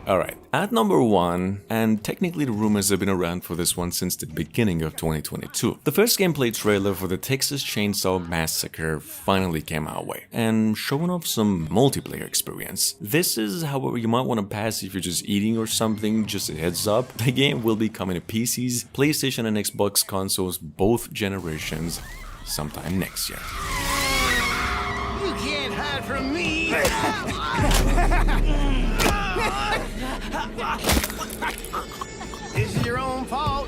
Alright, at number 1, and technically the rumors have been around for this one since the beginning of 2022. The first gameplay trailer for the Texas Chainsaw Massacre finally came our way, and showing off some multiplayer experience. This is, however, you might want to pass if you're just eating or something, just a heads up. The game will be coming to PCs, PlayStation and Xbox consoles, both generations, sometime next year. You can't hide from me! It's your own fault.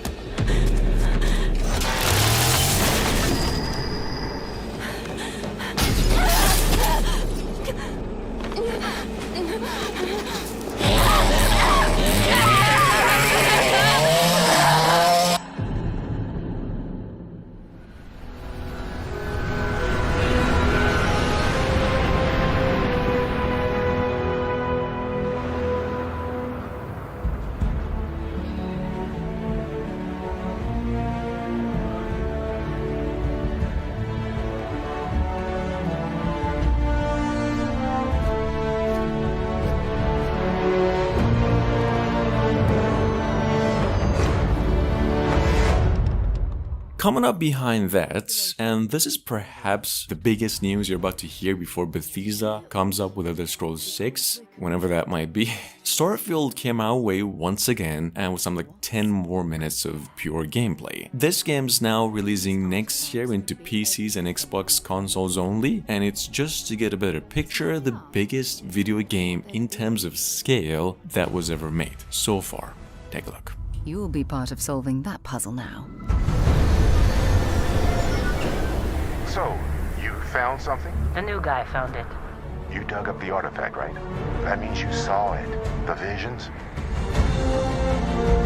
Coming up behind that, and this is perhaps the biggest news you're about to hear before Bethesda comes up with Elder Scrolls 6, whenever that might be, Starfield came our way once again and with some like 10 more minutes of pure gameplay. This game's now releasing next year into PCs and Xbox consoles only, and it's just to get a better picture, the biggest video game in terms of scale that was ever made so far. Take a look. You will be part of solving that puzzle now. So, you found something? The new guy found it. You dug up the artifact, right? That means you saw it. The visions?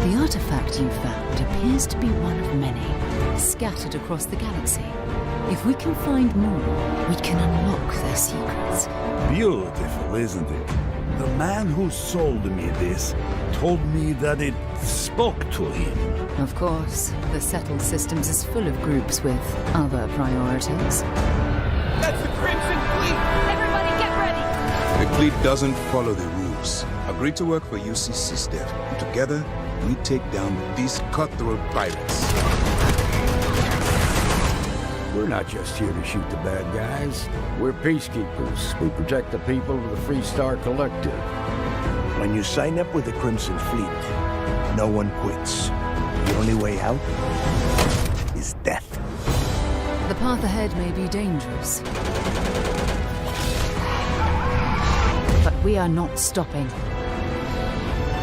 The artifact you found appears to be one of many, scattered across the galaxy. If we can find more, we can unlock their secrets. Beautiful, isn't it? The man who sold me this told me that it spoke to him. Of course, the settled systems is full of groups with other priorities. That's the Crimson Fleet! Everybody get ready! The fleet doesn't follow the rules. Agreed to work for UCC staff. And together, we take down these cutthroat pirates. We're not just here to shoot the bad guys. We're peacekeepers. We protect the people of the Free Star Collective. When you sign up with the Crimson Fleet, no one quits. The only way out is death. The path ahead may be dangerous, but we are not stopping.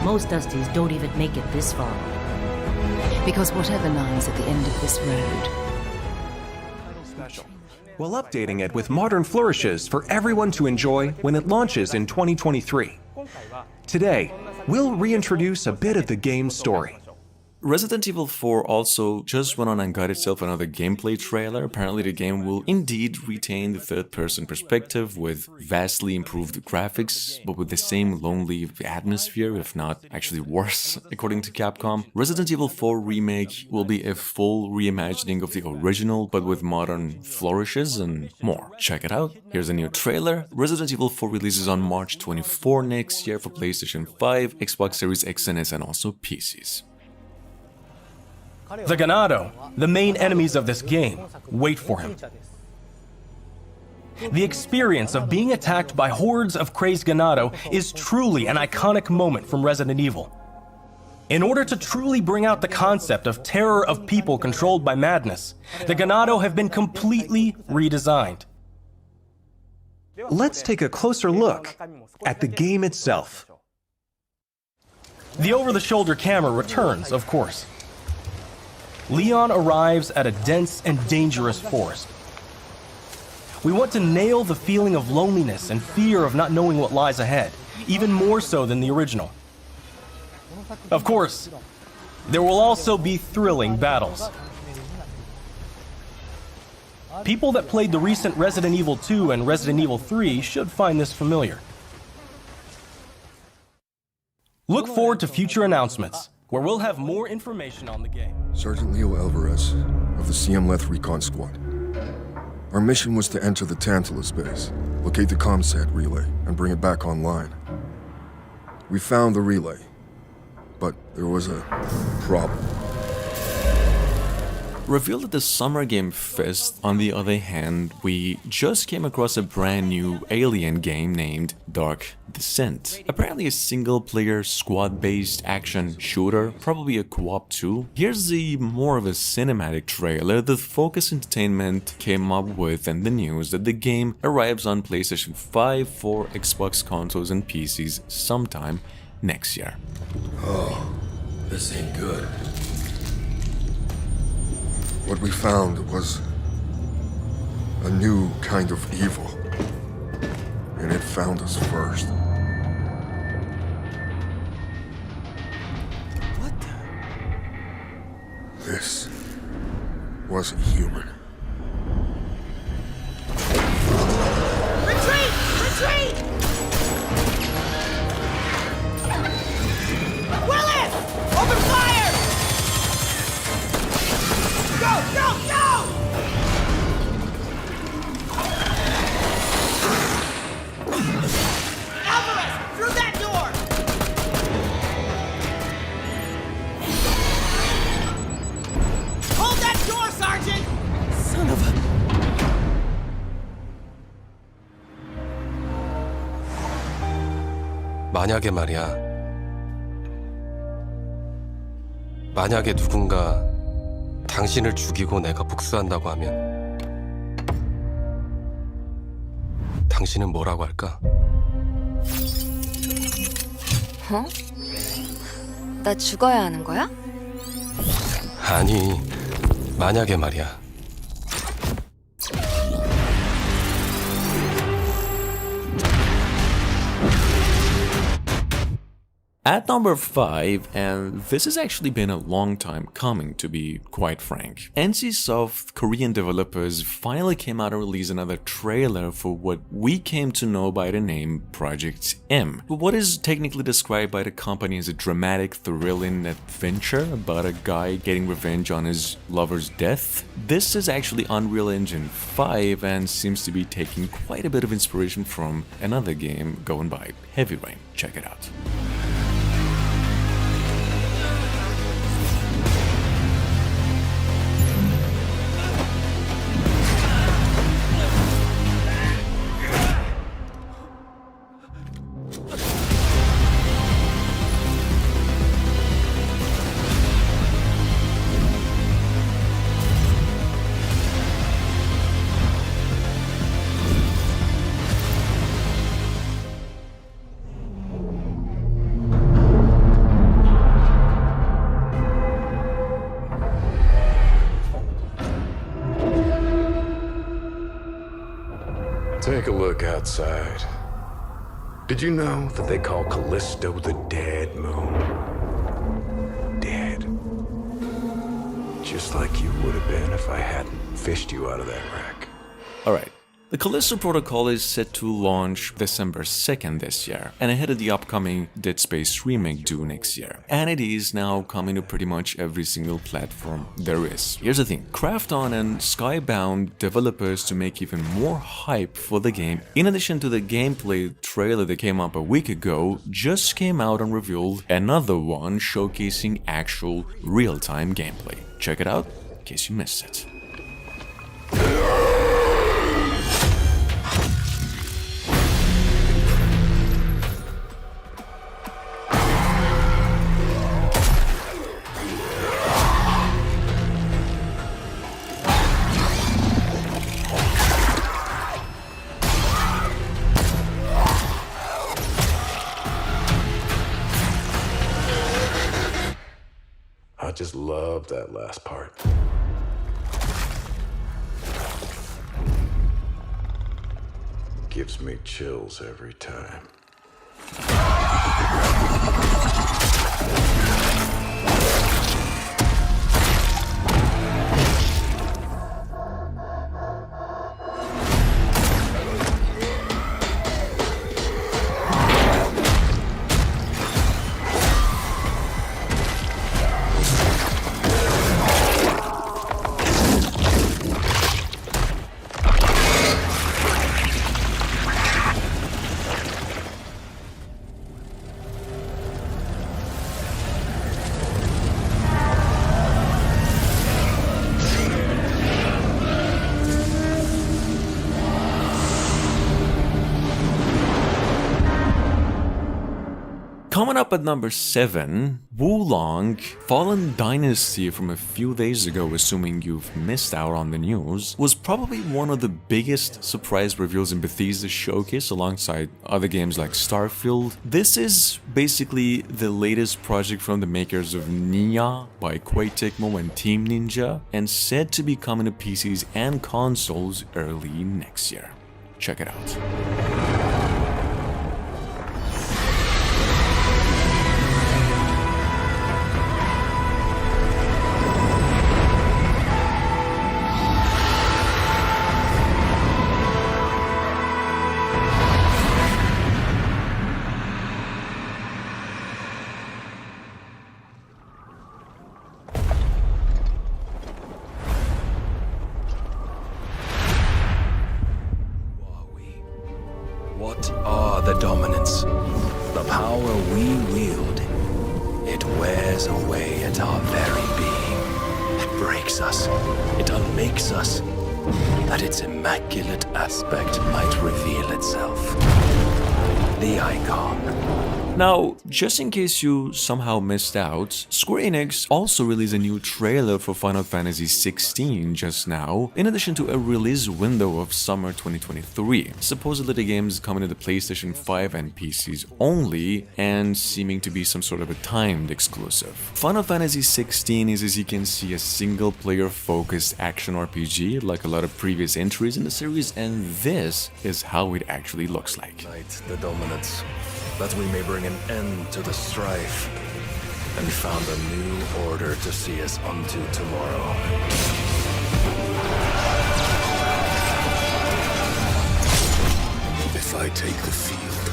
Most Dusties don't even make it this far. Because whatever lies at the end of this road, while updating it with modern flourishes for everyone to enjoy when it launches in 2023. Today, we'll reintroduce a bit of the game's story. Resident Evil 4 also just went on and got itself another gameplay trailer. Apparently the game will indeed retain the third-person perspective with vastly improved graphics, but with the same lonely atmosphere, if not actually worse, according to Capcom. Resident Evil 4 Remake will be a full reimagining of the original, but with modern flourishes and more. Check it out. Here's a new trailer. Resident Evil 4 releases on March 24 next year for PlayStation 5, Xbox Series X and S, and also PCs. The Ganado, the main enemies of this game, wait for him. The experience of being attacked by hordes of crazed Ganado is truly an iconic moment from Resident Evil. In order to truly bring out the concept of terror of people controlled by madness, the Ganado have been completely redesigned. Let's take a closer look at the game itself. The over-the-shoulder camera returns, of course. Leon arrives at a dense and dangerous forest. We want to nail the feeling of loneliness and fear of not knowing what lies ahead, even more so than the original. Of course, there will also be thrilling battles. People that played the recent Resident Evil 2 and Resident Evil 3 should find this familiar. Look forward to future announcements, where we'll have more information on the game. Sergeant Leo Alvarez of the CM Leth Recon Squad. Our mission was to enter the Tantalus base, locate the ComSat relay, and bring it back online. We found the relay, but there was a problem. Revealed at the Summer Game Fest, on the other hand, we just came across a brand new Alien game named Dark Descent. Apparently a single-player, squad-based action shooter, probably a co-op too. Here's the more of a cinematic trailer that Focus Entertainment came up with, and the news that the game arrives on PlayStation 5 for Xbox consoles and PCs sometime next year. Oh, this ain't good. What we found was a new kind of evil, and it found us first. What the? This wasn't human. Retreat! Retreat! Willis! Open fire! Go! Go! Go! Alvarez! Through that door! Hold that door, Sergeant! Son of a... 만약에 말이야. 만약에 누군가 당신을 죽이고 내가 복수한다고 하면 당신은 뭐라고 할까? 어? 나 죽어야 하는 거야? 아니, 만약에 말이야. At number 5, and this has actually been a long time coming, to be quite frank, NCSoft Korean developers finally came out and released another trailer for what we came to know by the name Project M. But what is technically described by the company as a dramatic, thrilling adventure about a guy getting revenge on his lover's death. This is actually Unreal Engine 5 and seems to be taking quite a bit of inspiration from another game going by Heavy Rain. Check it out. Take a look outside. Did you know that they call Callisto the Dead Moon? Dead. Just like you would have been if I hadn't fished you out of that wreck. Alright. The Callisto Protocol is set to launch December 2nd this year, and ahead of the upcoming Dead Space remake due next year. And it is now coming to pretty much every single platform there is. Here's the thing, Krafton and Skybound developers to make even more hype for the game, in addition to the gameplay trailer that came up a week ago, just came out and revealed another one showcasing actual real-time gameplay. Check it out, in case you missed it. I just love that last part. Gives me chills every time. Coming up at number 7, Wulong Fallen Dynasty from a few days ago, assuming you've missed out on the news, was probably one of the biggest surprise reveals in Bethesda's showcase alongside other games like Starfield. This is basically the latest project from the makers of Nia by Koei Tecmo and Team Ninja, and said to be coming to PCs and consoles early next year. Check it out. What are the dominants? The power we wield. It wears away at our very being. It breaks us. It unmakes us. That its immaculate aspect might reveal itself. The icon. Now, just in case you somehow missed out, Square Enix also released a new trailer for Final Fantasy XVI just now, in addition to a release window of summer 2023. Supposedly the game is coming to the PlayStation 5 and PCs only, and seeming to be some sort of a timed exclusive. Final Fantasy XVI is, as you can see, a single-player focused action RPG, like a lot of previous entries in the series, and this is how it actually looks like. The dominants, that we may bring an end to the strife, and found a new order to see us unto tomorrow. If I take the field,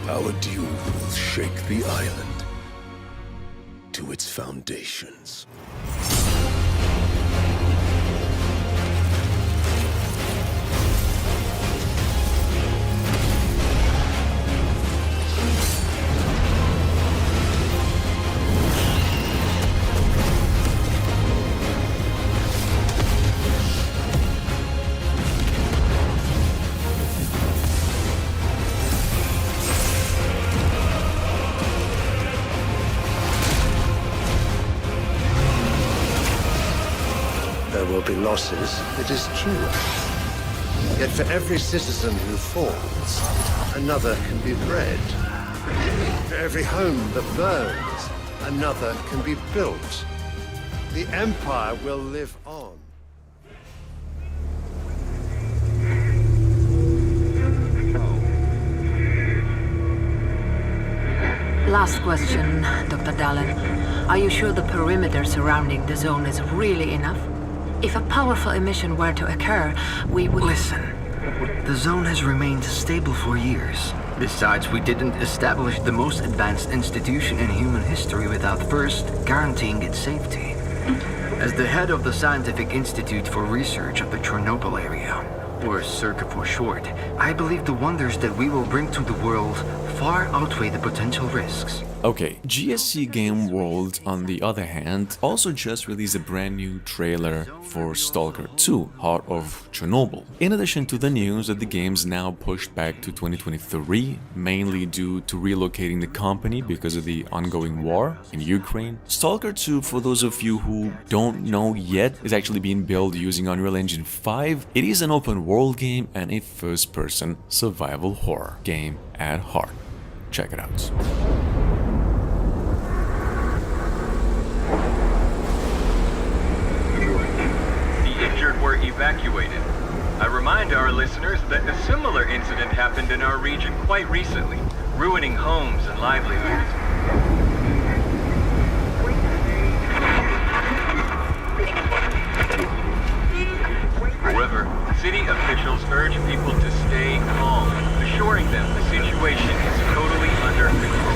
our duel will shake the island to its foundations. There will be losses, it is true. Yet for every citizen who falls, another can be bred. For every home that burns, another can be built. The Empire will live on. Last question, Dr. Dallin. Are you sure the perimeter surrounding the zone is really enough? If a powerful emission were to occur, we would... Listen, the zone has remained stable for years. Besides, we didn't establish the most advanced institution in human history without first guaranteeing its safety. As the head of the Scientific Institute for Research of the Chernobyl area, or CIRCA for short, I believe the wonders that we will bring to the world far outweigh the potential risks. Okay, GSC Game World, on the other hand, also just released a brand new trailer for Stalker 2, Heart of Chernobyl. In addition to the news that the game's now pushed back to 2023, mainly due to relocating the company because of the ongoing war in Ukraine, Stalker 2, for those of you who don't know yet, is actually being built using Unreal Engine 5. It is an open world game and a first-person survival horror game at heart. Check it out. Were evacuated. I remind our listeners that a similar incident happened in our region quite recently, ruining homes and livelihoods. However, city officials urge people to stay calm, assuring them the situation is totally under control.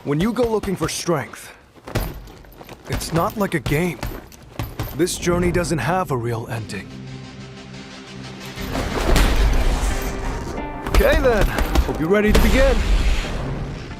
When you go looking for strength, it's not like a game. This journey doesn't have a real ending. Okay then, hope you're ready to begin.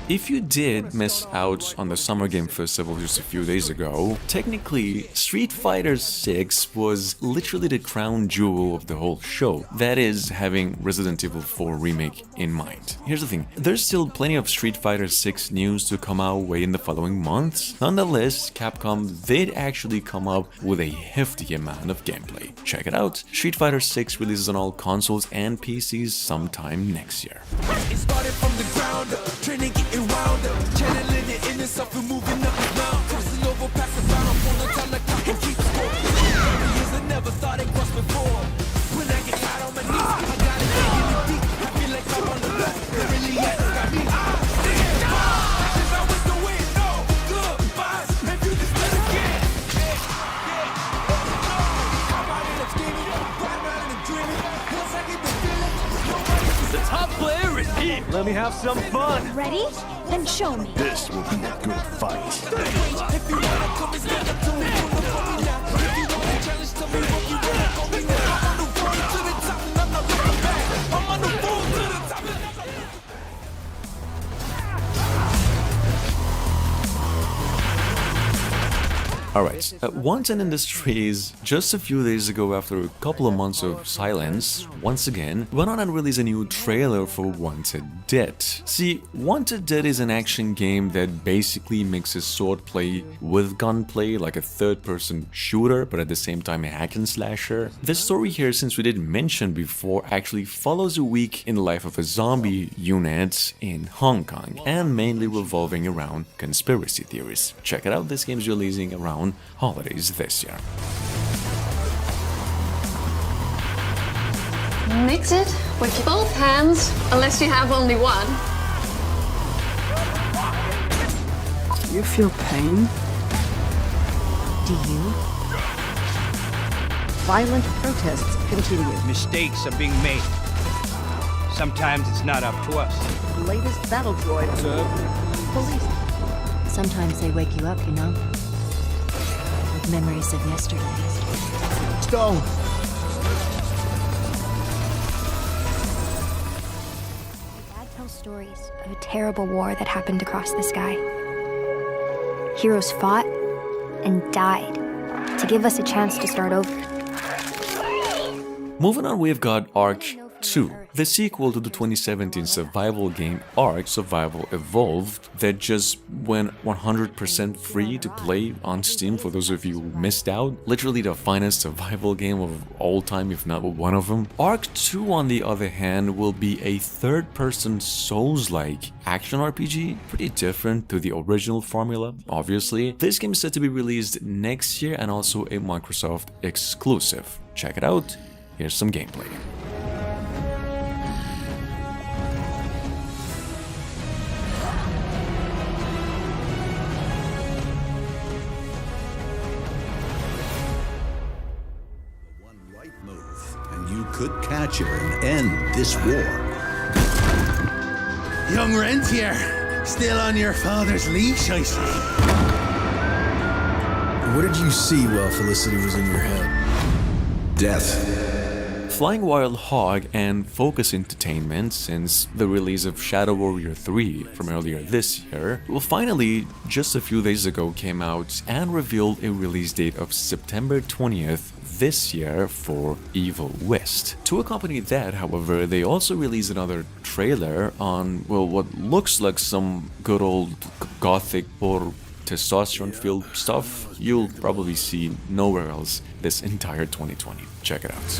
If you did miss out on the Summer Game Festival just a few days ago, technically Street Fighter 6 was literally the crown jewel of the whole show. That is, having Resident Evil 4 Remake in mind. Here's the thing, there's still plenty of Street Fighter 6 news to come our way in the following months. Nonetheless, Capcom did actually come up with a hefty amount of gameplay. Check it out, Street Fighter 6 releases on all consoles and PCs sometime next year. It started from the ground up, training getting wound up, channeling the inner self and moving up and down, crossing over, passing by, on the time the clock and keep score. Years I never thought I'd cross before. When I get out on my knees, I gotta dig in the deep. I feel like I'm on the block, they really got me. Since I was the way, no goodbyes, if you just let it get. I'm out in the scheming, riding around in the dreaming. Once I get the feeling, the top player is here. Let me have some fun. Ready? Then show me. This will be a good fight. If you wanna come and stand up to me, pull up on me now. If you wanna challenge, tell me what you want on me now. I'm on the road to the top and I'm not looking back. I'm on the road to the top. Alright, Wanted Industries, just a few days ago after a couple of months of silence, once again, went on and released a new trailer for Wanted Dead. See, Wanted Dead is an action game that basically mixes swordplay with gunplay, like a third-person shooter, but at the same time a hack and slasher. The story here, since we didn't mention before, actually follows a week in the life of a zombie unit in Hong Kong, and mainly revolving around conspiracy theories. Check it out, this game is releasing around holidays this year. Mix it with both hands, unless you have only one. You feel pain? Do you? Violent protests continue. Mistakes are being made. Sometimes it's not up to us. The latest battle droid. Police. Sometimes they wake you up, you know? With memories of yesterday. Stone! Dad tells stories of a terrible war that happened across the sky. Heroes fought and died to give us a chance to start over. Moving on, we've got Ark 2, the sequel to the 2017 survival game Ark Survival Evolved that just went 100% free to play on Steam for those of you who missed out. Literally the finest survival game of all time, if not one of them. Ark 2, on the other hand, will be a third-person Souls-like action RPG, pretty different to the original formula, obviously. This game is set to be released next year and also a Microsoft exclusive. Check it out, here's some gameplay. Could catch her and end this war. Young Rentier, still on your father's leash, I see. What did you see while Felicity was in your head? Death. Flying Wild Hog and Focus Entertainment, since the release of Shadow Warrior 3 from earlier this year, well, finally, just a few days ago came out and revealed a release date of September 20th this year for Evil West. To accompany that, however, they also released another trailer on, well, what looks like some good old gothic or testosterone-filled stuff you'll probably see nowhere else this entire 2020. Check it out.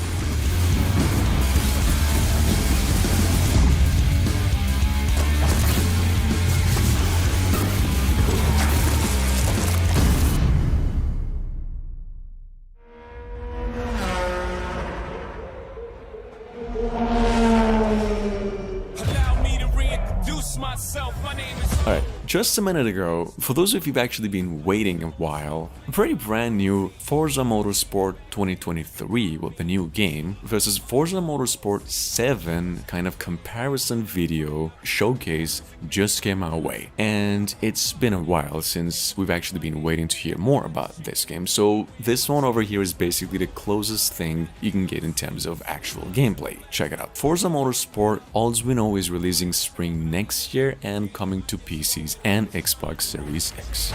Alright, just a minute ago, for those of you who've actually been waiting a while, a very brand new Forza Motorsport 2023, well, the new game, versus Forza Motorsport 7 kind of comparison video showcase just came our way. And it's been a while since we've actually been waiting to hear more about this game, so this one over here is basically the closest thing you can get in terms of actual gameplay. Check it out. Forza Motorsport, all we know, is releasing spring next year and coming to PCs and Xbox Series X.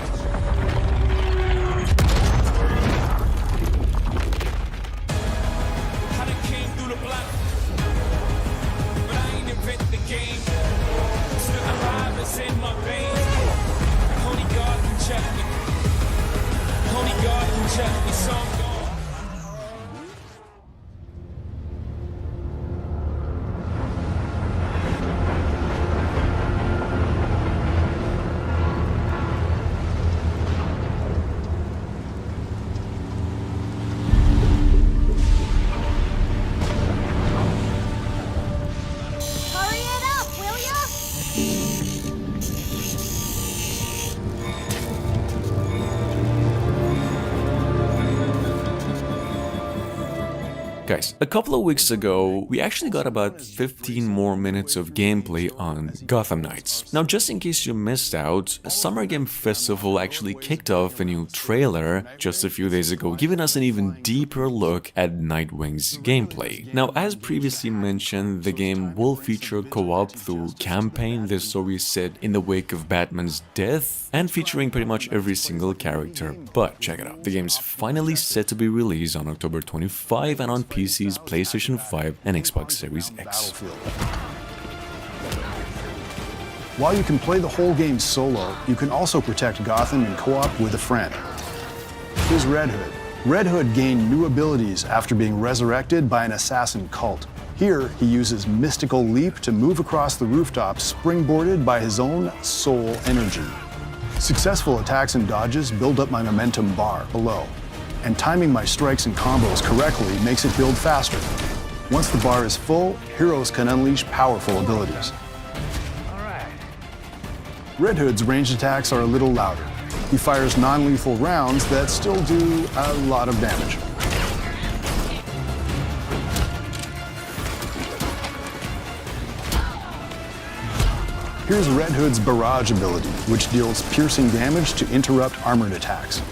Guys, a couple of weeks ago, we actually got about 15 more minutes of gameplay on Gotham Knights. Now, just in case you missed out, Summer Game Festival actually kicked off a new trailer just a few days ago, giving us an even deeper look at Nightwing's gameplay. Now, as previously mentioned, the game will feature co-op through campaign. The story is set in the wake of Batman's death and featuring pretty much every single character. But check it out, the game's finally set to be released on October 25 and on PCs, PlayStation 5 and Xbox Series X. While you can play the whole game solo, you can also protect Gotham in co-op with a friend. Here's Red Hood. Red Hood gained new abilities after being resurrected by an assassin cult. Here, he uses Mystical Leap to move across the rooftop, springboarded by his own soul energy. Successful attacks and dodges build up my momentum bar below, and timing my strikes and combos correctly makes it build faster. Once the bar is full, heroes can unleash powerful abilities. Red Hood's ranged attacks are a little louder. He fires non-lethal rounds that still do a lot of damage. Here's Red Hood's Barrage ability, which deals piercing damage to interrupt armored attacks.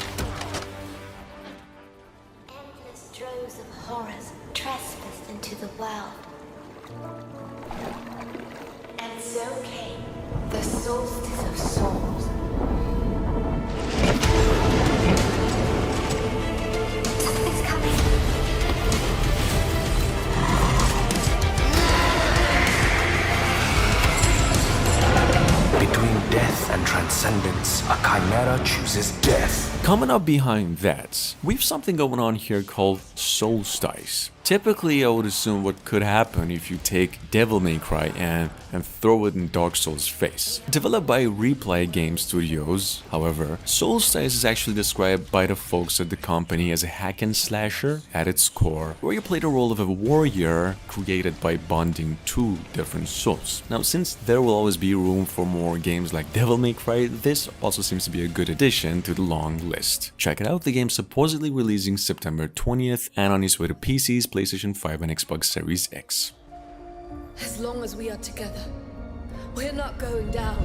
Endless droves of horrors trespassed into the world. And so came the solstice of souls. Something's coming. Between death and transcendence, a chimera chooses death. Coming up behind that, we've something going on here called Solstice. Typically, I would assume what could happen if you take Devil May Cry and throw it in Dark Souls' face. Developed by Replay Game Studios, however, Solstice is actually described by the folks at the company as a hack and slasher at its core, where you play the role of a warrior created by bonding two different souls. Now, since there will always be room for more games like Devil May Cry, this also seems to be a good addition to the long list. Check it out, the game's supposedly releasing September 20th and on its way to PCs, PlayStation 5 and Xbox Series X. As long as we are together, we're not going down.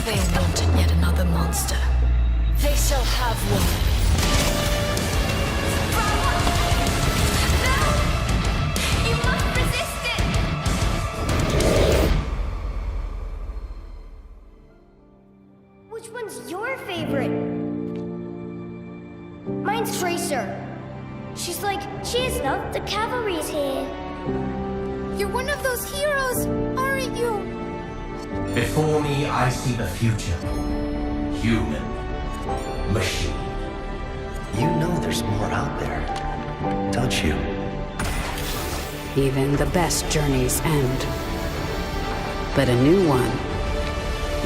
They wanted yet another monster. They shall have one. Which one's your favorite? Mine's Tracer. She's like, cheers, love, the cavalry's here. You're one of those heroes, aren't you? Before me, I see the future. Human. Machine. You know there's more out there, don't you? Even the best journeys end. But a new one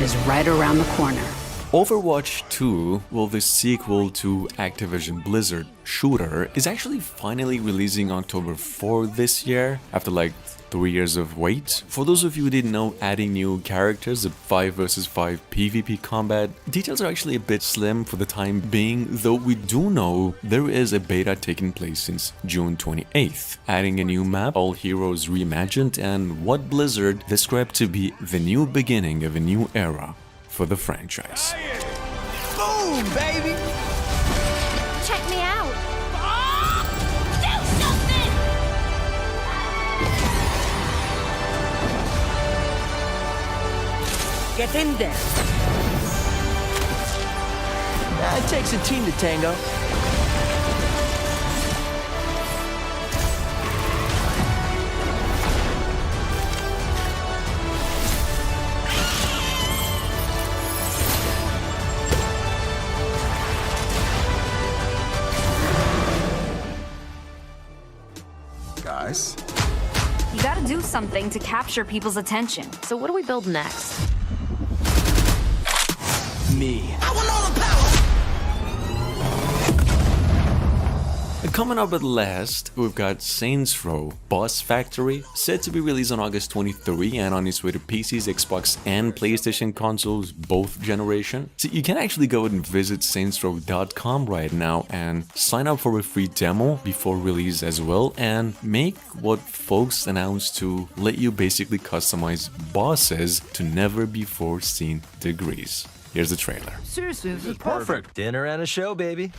is right around the corner. Overwatch 2, well, the sequel to Activision Blizzard shooter, is actually finally releasing October 4 this year, after like 3 years of wait. For those of you who didn't know, adding new characters, the 5 vs 5 PvP combat, details are actually a bit slim for the time being, though we do know there is a beta taking place since June 28th, adding a new map, all heroes reimagined, and what Blizzard described to be the new beginning of a new era for the franchise. Boom, baby! Check me out! Get in there! It takes a team to tango. Guys? You gotta do something to capture people's attention. So what do we build next? Me. Coming up at last, we've got Saints Row Boss Factory, set to be released on August 23 and on its way to PCs, Xbox and PlayStation consoles, both generation. So you can actually go and visit saintsrow.com right now and sign up for a free demo before release as well, and make what folks announced to let you basically customize bosses to never before seen degrees. Here's the trailer. Seriously, this is perfect. Dinner and a show, baby.